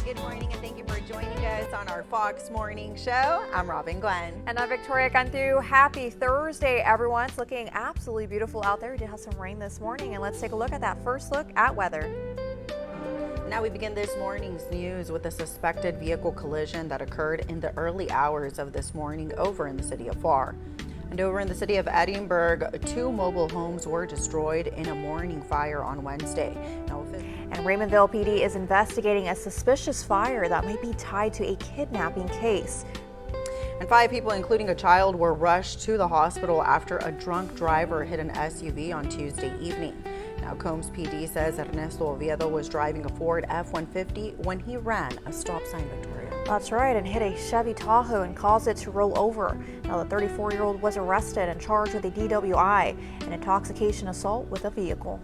Good morning and thank you for joining us on our Fox Morning Show. I'm Robin Gwenn. And I'm Victoria Cantu. Happy Thursday, everyone. It's looking absolutely beautiful out there. We did have some rain this morning, and let's take a look at that first look at weather. Now we begin this morning's news with a suspected vehicle collision that occurred in the early hours of this morning over in the city of Farr. And over in the city of Edinburgh, 2 mobile homes were destroyed in a morning fire on Wednesday. And Raymondville PD is investigating a suspicious fire that might be tied to a kidnapping case. And 5 people, including a child, were rushed to the hospital after a drunk driver hit an SUV on Tuesday evening. Now, Combs PD says Ernesto Oviedo was driving a Ford F-150 when he ran a stop sign, Victoria. That's right, and hit a Chevy Tahoe and caused it to roll over. Now, the 34-year-old was arrested and charged with a DWI, an intoxication assault with a vehicle.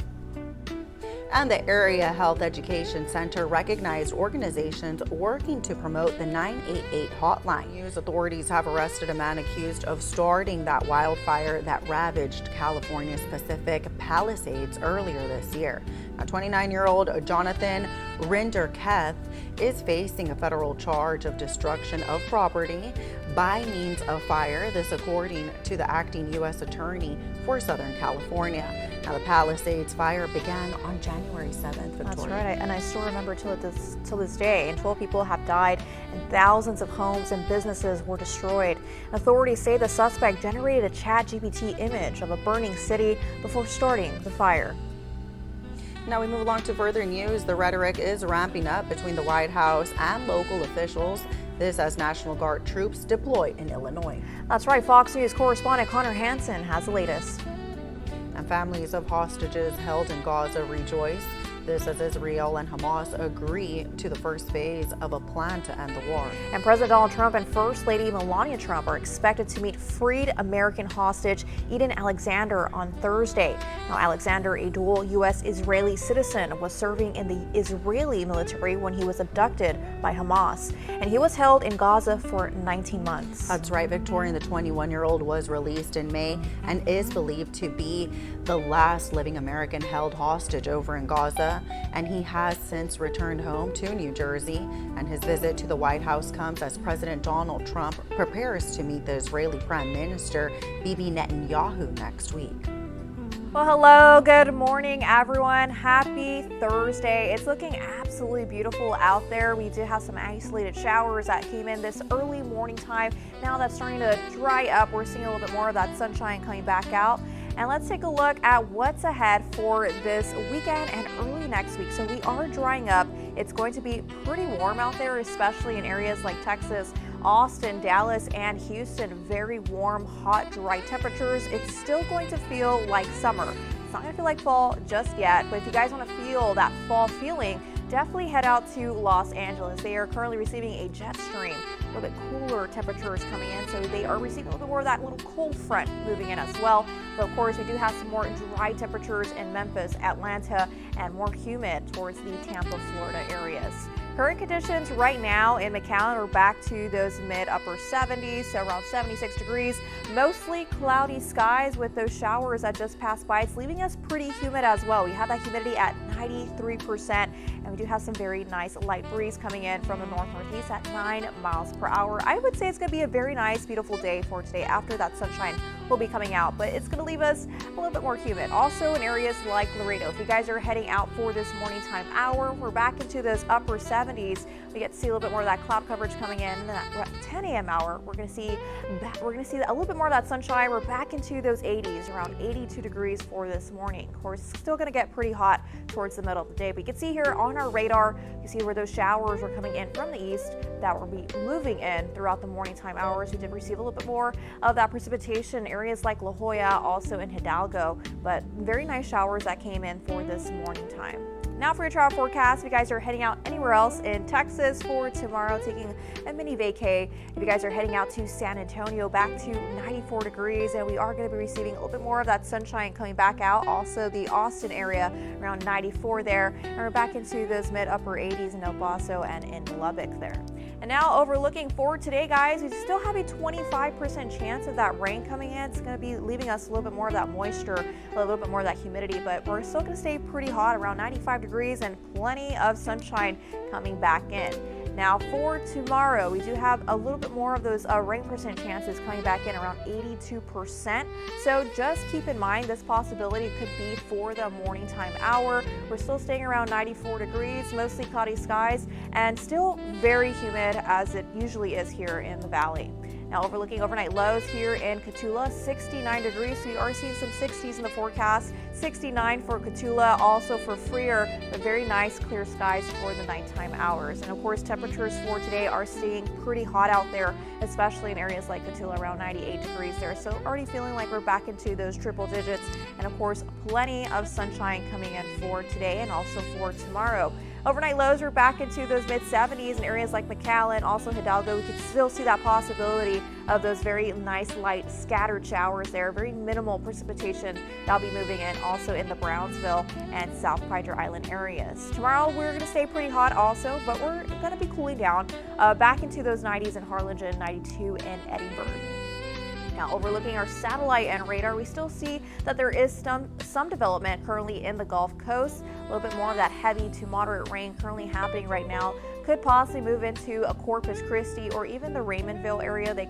And the Area Health Education Center recognized organizations working to promote the 988 hotline. News authorities have arrested a man accused of starting that wildfire that ravaged California's Pacific Palisades earlier this year. Now, 29-year-old Jonathan Rinderketh is facing a federal charge of destruction of property by means of fire, this according to the acting U.S. Attorney for Southern California. Now, the Palisades fire began on January 7th, Victoria. That's right, and I still remember till this day, and 12 people have died, and thousands of homes and businesses were destroyed. Authorities say the suspect generated a ChatGPT image of a burning city before starting the fire. Now we move along to further news. The rhetoric is ramping up between the White House and local officials. This as National Guard troops deploy in Illinois. That's right. Fox News correspondent Connor Hansen has the latest. And families of hostages held in Gaza rejoice. This as Israel and Hamas agree to the first phase of a plan to end the war. And President Donald Trump and First Lady Melania Trump are expected to meet freed American hostage Eden Alexander on Thursday. Now, Alexander, a dual U.S.-Israeli citizen, was serving in the Israeli military when he was abducted by Hamas. And he was held in Gaza for 19 months. That's right, Victoria. The 21-year-old was released in May and is believed to be the last living American held hostage over in Gaza. And he has since returned home to New Jersey, and his visit to the White House comes as President Donald Trump prepares to meet the Israeli Prime Minister Bibi Netanyahu next week. Well, hello, good morning, everyone. Happy Thursday. It's looking absolutely beautiful out there. We did have some isolated showers that came in this early morning time. Now that's starting to dry up. We're seeing a little bit more of that sunshine coming back out. And let's take a look at what's ahead for this weekend and early next week. So we are drying up. It's going to be pretty warm out there, especially in areas like Texas, Austin, Dallas, and Houston. Very warm, hot, dry temperatures. It's still going to feel like summer. It's not going to feel like fall just yet, but if you guys want to feel that fall feeling, definitely head out to Los Angeles. They are currently receiving a jet stream, a little bit cooler temperatures coming in, so they are receiving a little bit more of that little cold front moving in as well. But of course, we do have some more dry temperatures in Memphis, Atlanta, and more humid towards the Tampa, Florida areas. Current conditions right now in McAllen are back to those mid-upper 70s, so around 76 degrees. Mostly cloudy skies with those showers that just passed by. It's leaving us pretty humid as well. We have that humidity at 93%, and we do have some very nice light breeze coming in from the north-northeast at 9 miles per hour. I would say it's going to be a very nice, beautiful day for today after that sunshine will be coming out, but it's going to leave us a little bit more humid. Also in areas like Laredo, if you guys are heading out for this morning time hour, we're back into those upper 70s. We get to see a little bit more of that cloud coverage coming in. And at 10 a.m. hour, we're going to see a little bit more of that sunshine. We're back into those 80s, around 82 degrees for this morning. Of course, it's still going to get pretty hot towards the middle of the day. But you can see here on our radar, you see where those showers are coming in from the east that will be moving in throughout the morning time hours. We did receive a little bit more of that precipitation in areas like La Jolla, also in Hidalgo, but very nice showers that came in for this morning time. Now for your travel forecast, if you guys are heading out anywhere else in Texas for tomorrow, taking a mini vacay. If you guys are heading out to San Antonio, back to 94 degrees, and we are going to be receiving a little bit more of that sunshine coming back out. Also the Austin area, around 94 there, and we're back into those mid-upper 80s in El Paso and in Lubbock there. And now overlooking forward today, guys, we still have a 25% chance of that rain coming in. It's going to be leaving us a little bit more of that moisture, a little bit more of that humidity, but we're still going to stay pretty hot, around 95 degrees, and plenty of sunshine coming back in. Now for tomorrow, we do have a little bit more of those rain percent chances coming back in around 82%. So just keep in mind this possibility could be for the morning time hour. We're still staying around 94 degrees, mostly cloudy skies, and still very humid as it usually is here in the valley. Now overlooking overnight lows here in Cotulla, 69 degrees. So we are seeing some 60s in the forecast. 69 for Cotulla, also for Freer, but very nice clear skies for the nighttime hours. And of course, temperatures for today are staying pretty hot out there, especially in areas like Cotulla, around 98 degrees there. So already feeling like we're back into those triple digits. And of course, plenty of sunshine coming in for today and also for tomorrow. Overnight lows are back into those mid-70s in areas like McAllen, also Hidalgo. We could still see that possibility of those very nice light scattered showers there. Very minimal precipitation that'll be moving in also in the Brownsville and South Padre Island areas. Tomorrow we're going to stay pretty hot also, but we're going to be cooling down back into those 90s in Harlingen, 92 in Edinburgh. Now overlooking our satellite and radar, we still see that there is some development currently in the Gulf Coast. A little bit more of that heavy to moderate rain currently happening right now. Could possibly move into a Corpus Christi or even the Raymondville area. We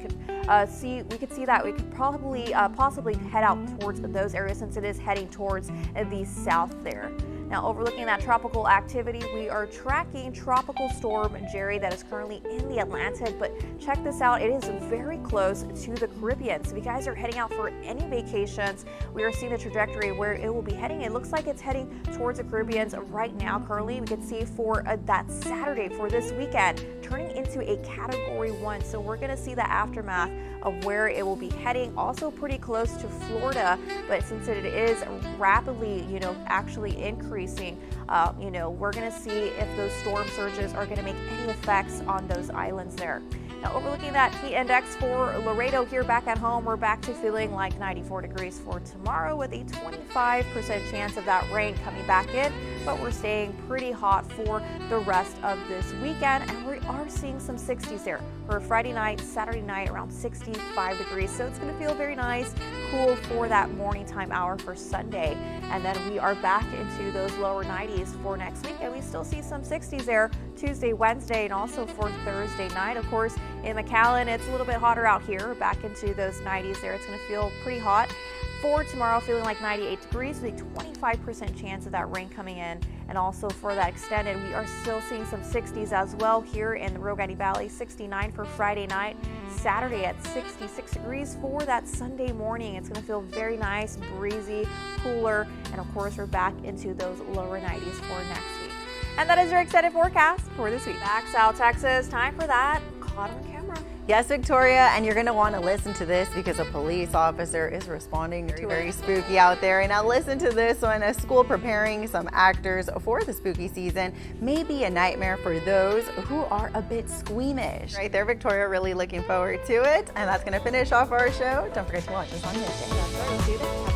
could see that we could probably possibly head out towards those areas since it is heading towards the south there. Now overlooking that tropical activity, we are tracking Tropical Storm Jerry that is currently in the Atlantic, but check this out, it is very close to the Caribbean. So if you guys are heading out for any vacations, we are seeing the trajectory where it will be heading. It looks like it's heading towards the Caribbean right now currently. We can see for that Saturday for this weekend turning into a Category 1. So we're going to see the aftermath of where it will be heading, also pretty close to Florida, but since it is rapidly, actually increasing, we're going to see if those storm surges are going to make any effects on those islands there. Now overlooking that heat index for Laredo here back at home, we're back to feeling like 94 degrees for tomorrow with a 25% chance of that rain coming back in, but we're staying pretty hot for the rest of this weekend, and we are seeing some 60s there for Friday night, Saturday night around 65 degrees. So it's going to feel very nice, cool for that morning time hour for Sunday, and then we are back into those lower 90s for next week, and we still see some 60s there Tuesday, Wednesday, and also for Thursday night. Of course, in McAllen, it's a little bit hotter out here, back into those 90s there. It's going to feel pretty hot. For tomorrow, feeling like 98 degrees with a 25% chance of that rain coming in. And also for that extended, we are still seeing some 60s as well here in the Rio Grande Valley. 69 for Friday night, Saturday at 66 degrees for that Sunday morning. It's going to feel very nice, breezy, cooler, and of course we're back into those lower 90s for next week. And that is your extended forecast for this week. Back South Texas, time for that Caught on Camera. Yes, Victoria, and you're going to want to listen to this because a police officer is responding to very spooky out there. And now listen to this one. A school preparing some actors for the spooky season may be a nightmare for those who are a bit squeamish. Right there, Victoria, really looking forward to it. And that's going to finish off our show. Don't forget to watch us on YouTube.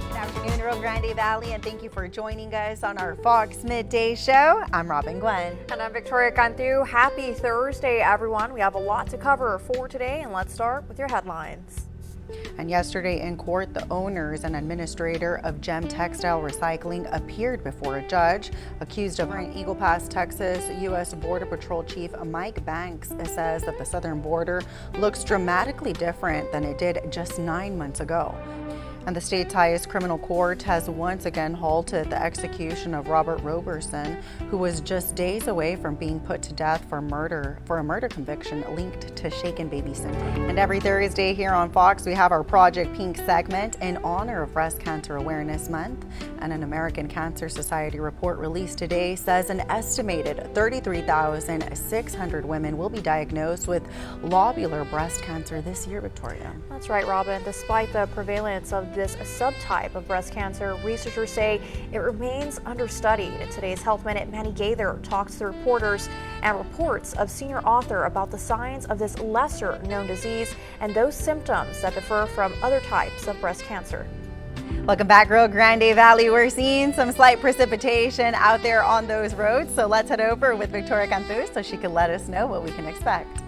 Good afternoon, Rio Grande Valley, and thank you for joining us on our Fox Midday Show. I'm Robin Gwenn. And I'm Victoria Cantu. Happy Thursday, everyone. We have a lot to cover for today, and let's start with your headlines. And yesterday in court, the owners and administrator of Gem Textile Recycling appeared before a judge accused of in Eagle Pass, Texas. U.S. Border Patrol Chief Mike Banks says that the southern border looks dramatically different than it did just 9 months ago. And the state's highest criminal court has once again halted the execution of Robert Roberson, who was just days away from being put to death for a murder conviction linked to shaken baby syndrome. And every Thursday here on Fox, we have our Project Pink segment in honor of Breast Cancer Awareness Month. And an American Cancer Society report released today says an estimated 33,600 women will be diagnosed with lobular breast cancer this year, Victoria. That's right, Robin. Despite the prevalence of this subtype of breast cancer, researchers say it remains understudied. In today's Health Minute, Manny Gaither talks to reporters and reports of senior author about the signs of this lesser known disease and those symptoms that differ from other types of breast cancer. Welcome back, Rio Grande Valley. We're seeing some slight precipitation out there on those roads, so let's head over with Victoria Cantu so she can let us know what we can expect.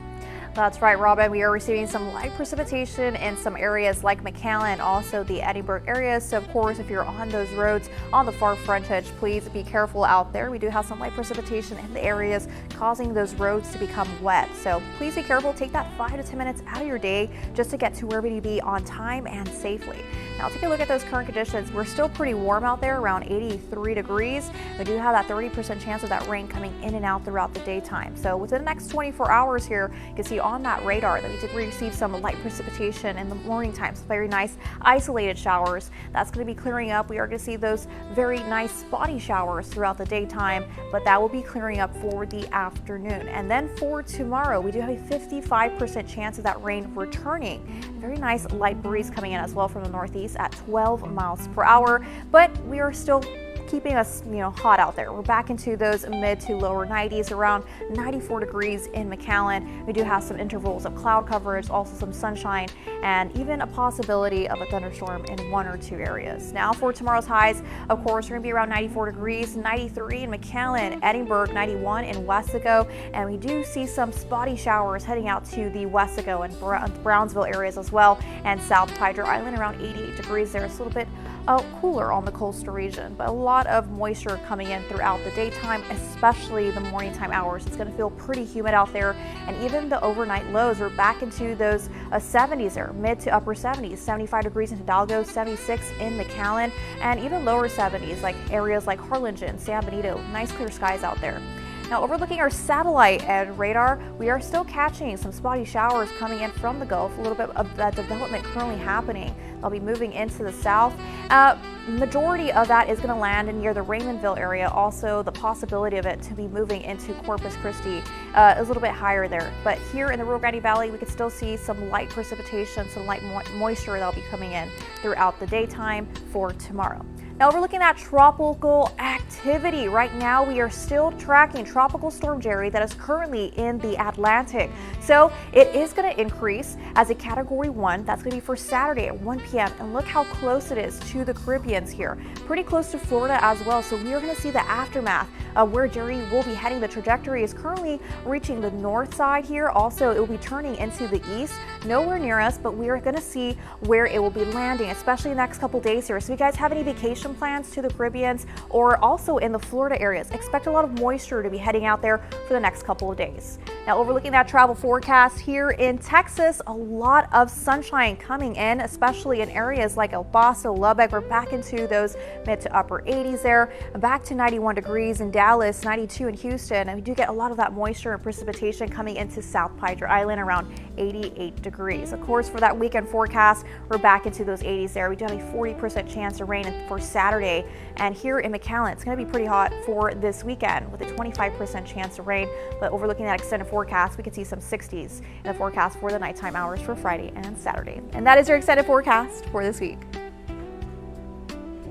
That's right, Robin. We are receiving some light precipitation in some areas like McAllen, also the Edinburgh area. So, of course, if you're on those roads on the far frontage, please be careful out there. We do have some light precipitation in the areas causing those roads to become wet. So, please be careful. Take that 5 to 10 minutes out of your day just to get to where we need to be on time and safely. Now, take a look at those current conditions. We're still pretty warm out there, around 83 degrees. We do have that 30% chance of that rain coming in and out throughout the daytime. So, within the next 24 hours here, you can see on that radar that we did receive some light precipitation in the morning times. Very nice isolated showers. That's going to be clearing up. We are going to see those very nice spotty showers throughout the daytime, but that will be clearing up for the afternoon. And then for tomorrow, we do have a 55% chance of that rain returning. Very nice light breeze coming in as well from the northeast at 12 miles per hour, but we are still keeping us, hot out there. We're back into those mid to lower 90s, around 94 degrees in McAllen. We do have some intervals of cloud coverage, also some sunshine, and even a possibility of a thunderstorm in 1 or 2 areas. Now for tomorrow's highs, of course, we're going to be around 94 degrees, 93 in McAllen, Edinburgh, 91 in Westaco, and we do see some spotty showers heading out to the Westaco and Brownsville areas as well, and South Padre Island around 88 degrees there. It's a little bit cooler on the coastal region, but a lot of moisture coming in throughout the daytime, especially the morning time hours. It's going to feel pretty humid out there, and even the overnight lows, we're back into those 70s there, mid to upper 70s, 75 degrees in Hidalgo, 76 in McAllen, and even lower 70s, like areas like Harlingen, San Benito. Nice clear skies out there. Now, overlooking our satellite and radar, we are still catching some spotty showers coming in from the Gulf. A little bit of that development currently happening. They'll be moving into the south. Majority of that is going to land near the Raymondville area. Also, the possibility of it to be moving into Corpus Christi is a little bit higher there. But here in the Rio Grande Valley, we could still see some light precipitation, some light moisture that'll be coming in throughout the daytime for tomorrow. Now we're looking at tropical activity. Right now we are still tracking Tropical Storm Jerry that is currently in the Atlantic. So it is going to increase as a Category 1. That's going to be for Saturday at 1 p.m. And look how close it is to the Caribbeans here. Pretty close to Florida as well. So we are going to see the aftermath of where Jerry will be heading. The trajectory is currently reaching the north side here. Also, it will be turning into the east. Nowhere near us, but we are going to see where it will be landing, especially in the next couple days here. So if you guys have any vacation plans to the Caribbeans or also in the Florida areas, expect a lot of moisture to be heading out there for the next couple of days. Now overlooking that travel forecast here in Texas, a lot of sunshine coming in, especially in areas like El Paso, Lubbock. We're back into those mid to upper 80s there, back to 91 degrees in Dallas, 92 in Houston, and we do get a lot of that moisture and precipitation coming into South Padre Island around 88 degrees. Of course, for that weekend forecast, we're back into those 80s there. We do have a 40% chance of rain for Saturday, and here in McAllen, it's going to be pretty hot for this weekend with a 25% chance of rain. But overlooking that extended forecast, we can see some 60s in the forecast for the nighttime hours for Friday and Saturday. And that is your extended forecast for this week.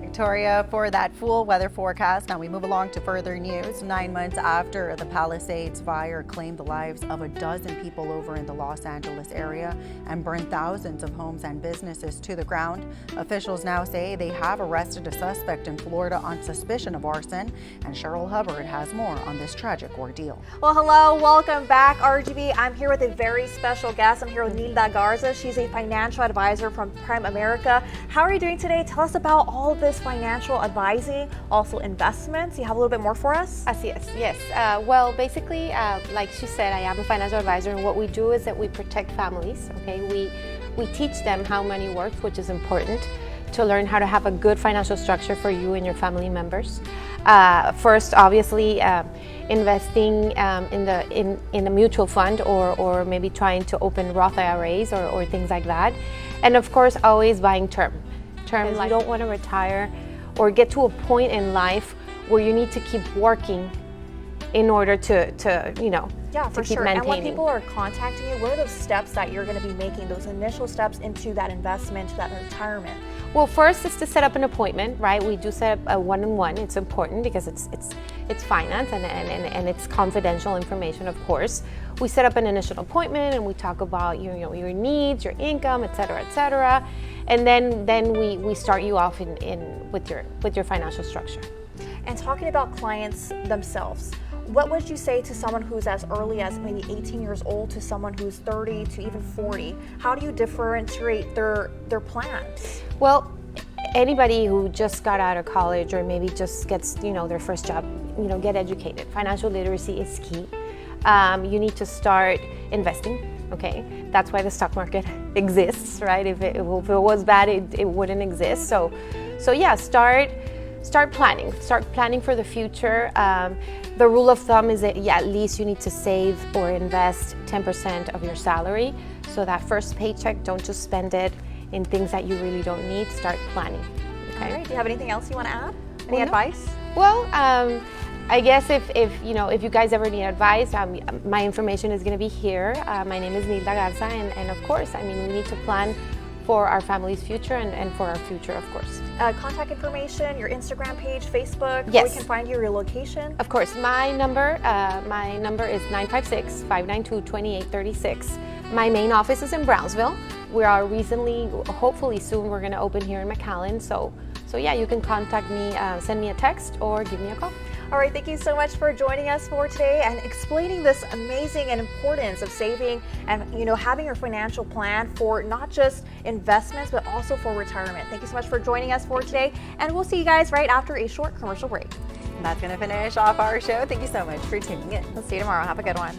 Victoria for that full weather forecast. Now we move along to further news. 9 months after the Palisades fire claimed the lives of a dozen people over in the Los Angeles area and burned thousands of homes and businesses to the ground, officials now say they have arrested a suspect in Florida on suspicion of arson. And Cheryl Hubbard has more on this tragic ordeal. Well, hello, welcome back, RGB. I'm here with a very special guest. I'm here with Nilda Garza. She's a financial advisor from Prime America. How are you doing today? Tell us about all of this financial advising, also investments. You have a little bit more for us? Así es, yes. Well, basically, like she said, I am a financial advisor, and what we do is that we protect families, okay? We teach them how money works, which is important, to learn how to have a good financial structure for you and your family members. First, obviously, investing in a mutual fund or maybe trying to open Roth IRAs or things like that. And of course, always buying term. Because you don't want to retire or get to a point in life where you need to keep working in order to for keep sure. maintaining. And when people are contacting you, what are those steps that you're going to be making, those initial steps into that investment, to that retirement? Well, first is to set up an appointment, right? We do set up a one-on-one. It's important because it's finance and it's confidential information, of course. We set up an initial appointment and we talk about your needs, your income, et cetera, and then we start you off with your financial structure. And talking about clients themselves, what would you say to someone who's as early as maybe 18 years old to someone who's 30 to even 40? How do you differentiate their plans? Well, anybody who just got out of college or maybe just gets, their first job, get educated. Financial literacy is key. You need to start investing. Okay, that's why the stock market exists, right? If it was bad, it wouldn't exist. So yeah, start planning. Start planning for the future. The rule of thumb is that at least you need to save or invest 10% of your salary. So that first paycheck, don't just spend it in things that you really don't need. Start planning. Okay. All right. Do you have anything else you want to add? Any advice? Well, I guess if you guys ever need advice, my information is going to be here. My name is Nilda Garza, and of course, we need to plan for our family's future and for our future, of course. Contact information, your Instagram page, Facebook, yes. Where we can find you, your location. Of course, my number is 956-592-2836. My main office is in Brownsville. We are hopefully soon, we're going to open here in McAllen. So yeah, you can contact me, send me a text or give me a call. All right, thank you so much for joining us for today and explaining this amazing and importance of saving and having your financial plan for not just investments but also for retirement. Thank you so much for joining us for today, and we'll see you guys right after a short commercial break. That's going to finish off our show. Thank you so much for tuning in. We'll see you tomorrow. Have a good one.